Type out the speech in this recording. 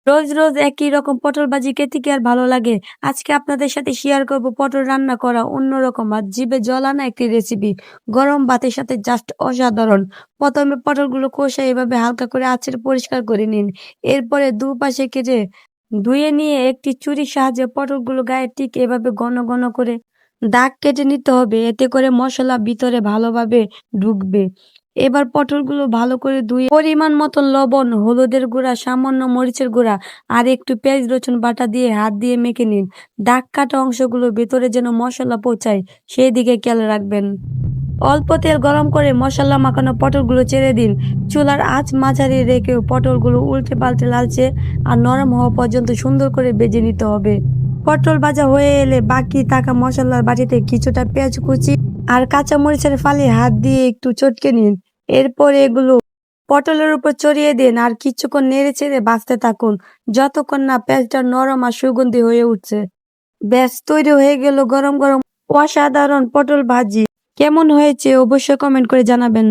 রোজ রোজ একই রকম পটল ভাজি খেতে কি আর ভালো লাগে? আজকে আপনাদের সাথে শেয়ার করব পটল রান্না করা অন্যরকম আর জিভে জল আনা একটি রেসিপি। গরম ভাতের সাথে জাস্ট অসাধারণ। প্রথমে পটলগুলো কষে এভাবে হালকা করে আঁচড়ে পরিষ্কার করে নিন। এরপরে দুপাশে কেটে ধুয়ে নিয়ে একটি ছুরির সাহায্যে পটলগুলো গায়ে ঠিক এভাবে ঘন ঘন করে দাগ কেটে নিতে হবে। এতে করে মসলা ভিতরে ভালোভাবে ঢুকবে। এবার পটলগুলো ভালো করে ধুয়ে পরিমাণ মতো লবণ, হলুদের গুঁড়া, সামান্য মরিচের গুঁড়া আর একটু পেঁয়াজ রসুন বাটা দিয়ে হাত দিয়ে মেখে নিন। দাগ কাটা অংশগুলো ভেতরে যেন মশলা পৌঁছায় সেই দিকে খেয়াল রাখবেন। অল্প তেল গরম করে মশলা মাখানো পটলগুলো ছেড়ে দিন। চুলার আঁচ মাঝারি রেখে পটলগুলো উল্টে পাল্টে লালচে আর নরম হওয়া পর্যন্ত সুন্দর করে ভেজে নিতে হবে। পটল ভাজা হয়ে এলে বাকি থাকা মশলার বাটিতে কিছুটা পেঁয়াজ কুচি আর কাঁচা মরিচের ফালি হাত দিয়ে একটু চটকে নিন। এরপর এগুলো পটলের উপর ছড়িয়ে দিন আর কিছুক্ষণ নেড়ে চেড়ে ভাজতে থাকুন যতক্ষণ না পেঁয়াজটা নরম আর সুগন্ধি হয়ে উঠছে। ব্যাস তৈরি হয়ে গেল গরম গরম অসাধারণ পটল ভাজি। কেমন হয়েছে অবশ্যই কমেন্ট করে জানাবেন।